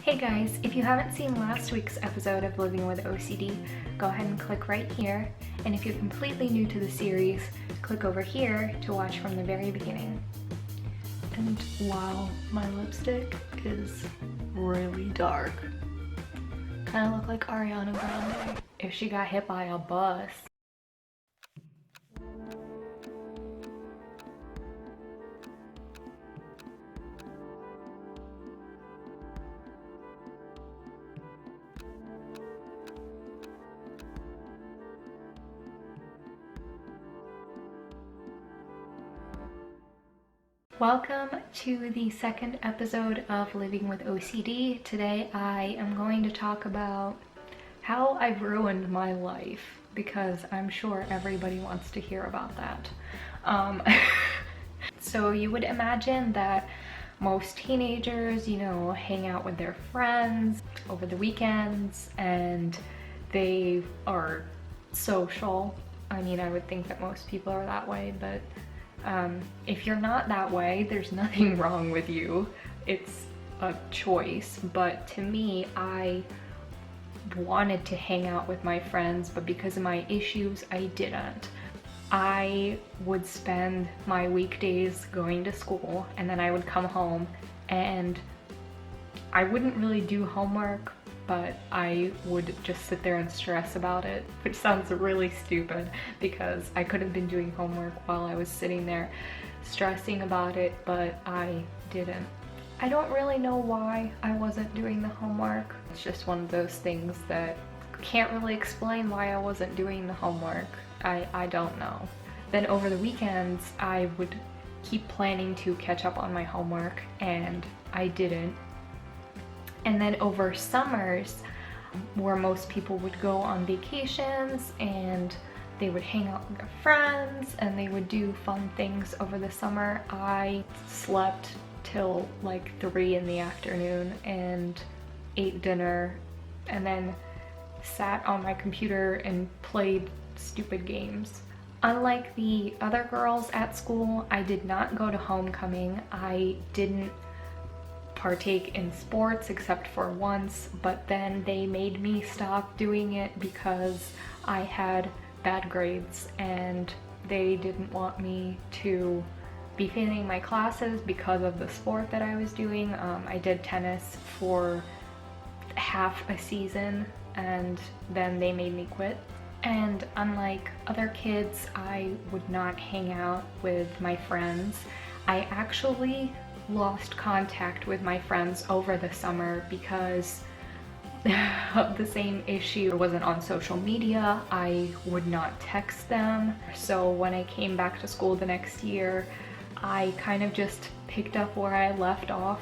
Hey guys, if you haven't seen last week's episode of Living with OCD, go ahead and click right here. And if you're completely new to the series, click over here to watch from the very beginning. And wow, my lipstick is really dark. Kind of look like Ariana Grande if she got hit by a bus. Welcome to the second episode of Living with OCD. Today I am going to talk about how I've ruined my life, because I'm sure everybody wants to hear about that. So you would imagine that most teenagers, hang out with their friends over the weekends and they are social. I mean, I would think that most people are that way, but if you're not that way, there's nothing wrong with you. It's a choice. But to me, I wanted to hang out with my friends, but because of my issues, I didn't. I would spend my weekdays going to school, and then I would come home and I wouldn't really do homework, but I would just sit there and stress about it, which sounds really stupid because I could have been doing homework while I was sitting there stressing about it, but I didn't. I don't really know why I wasn't doing the homework. It's just one of those things that can't really explain why I wasn't doing the homework. I don't know. Then over the weekends, I would keep planning to catch up on my homework, and I didn't. And then over summers, where most people would go on vacations and they would hang out with their friends and they would do fun things over the summer, I slept till like 3 in the afternoon and ate dinner and then sat on my computer and played stupid games. Unlike the other girls at school, I did not go to homecoming. I didn't partake in sports except for once, but then they made me stop doing it because I had bad grades and they didn't want me to be failing my classes because of the sport that I was doing. I did tennis for half a season and then they made me quit. And unlike other kids, I would not hang out with my friends. I actually lost contact with my friends over the summer because of the same issue. I wasn't on social media, I would not text them. So when I came back to school the next year, I kind of just picked up where I left off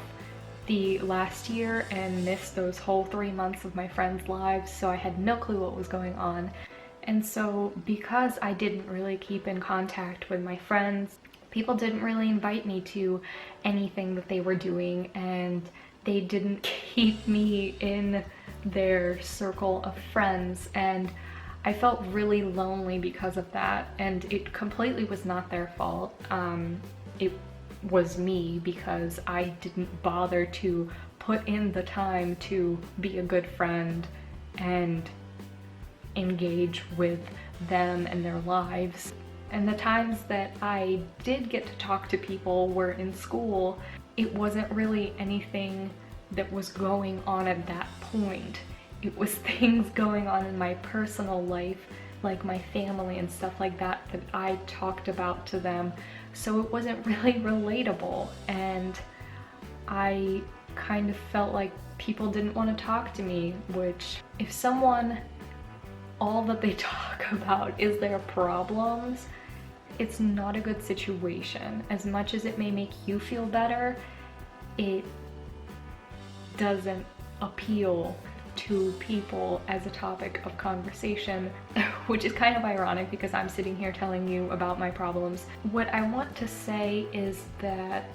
the last year and missed those whole 3 months of my friends' lives, so I had no clue what was going on. And so because I didn't really keep in contact with my friends, people didn't really invite me to anything that they were doing, and they didn't keep me in their circle of friends, and I felt really lonely because of that. And it completely was not their fault. It was me because I didn't bother to put in the time to be a good friend and engage with them and their lives. And the times that I did get to talk to people were in school. It wasn't really anything that was going on at that point. It was things going on in my personal life, like my family and stuff like that, that I talked about to them. So it wasn't really relatable, and I kind of felt like people didn't want to talk to me, which if someone, all that they talk about is their problems, it's not a good situation. As much as it may make you feel better, it doesn't appeal to people as a topic of conversation, which is kind of ironic because I'm sitting here telling you about my problems. What I want to say is that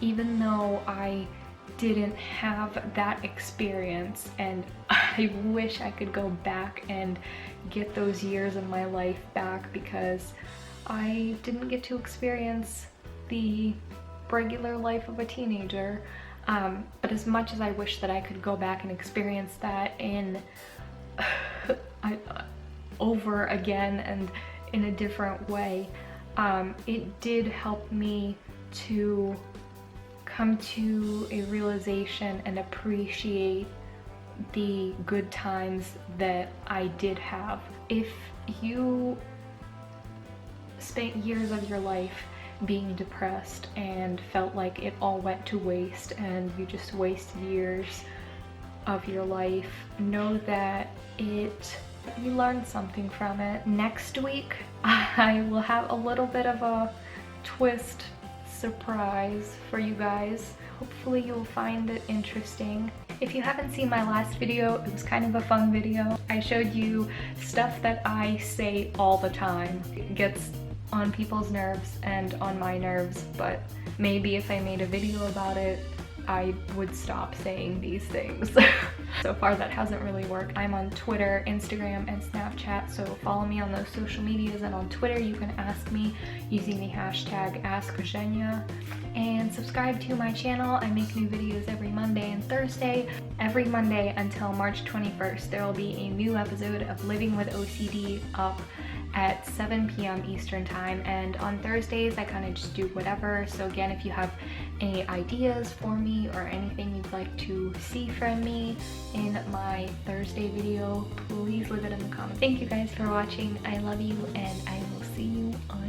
even though I didn't have that experience, and I wish I could go back and get those years of my life back, because I didn't get to experience the regular life of a teenager. But as much as I wish that I could go back and experience that in over again and in a different way, it did help me to come to a realization and appreciate the good times that I did have. If you spent years of your life being depressed and felt like it all went to waste and you just wasted years of your life, know that you learned something from it. Next week, I will have a little bit of a twist surprise for you guys. Hopefully you'll find it interesting. If you haven't seen my last video, it was kind of a fun video. I showed you stuff that I say all the time. It gets on people's nerves and on my nerves, but maybe if I made a video about it, I would stop saying these things. So far that hasn't really worked. I'm on Twitter, Instagram, and Snapchat, so follow me on those social medias, and on Twitter you can ask me using the hashtag AskZhenya. And subscribe to my channel. I make new videos every Monday and Thursday. Every Monday until March 21st, there will be a new episode of Living with OCD up at 7 p.m. Eastern time, and on Thursdays I kind of just do whatever. So again, if you have any ideas for me or anything you'd like to see from me in my Thursday video, please leave it in the comments. Thank you guys for watching. I love you, and I will see you on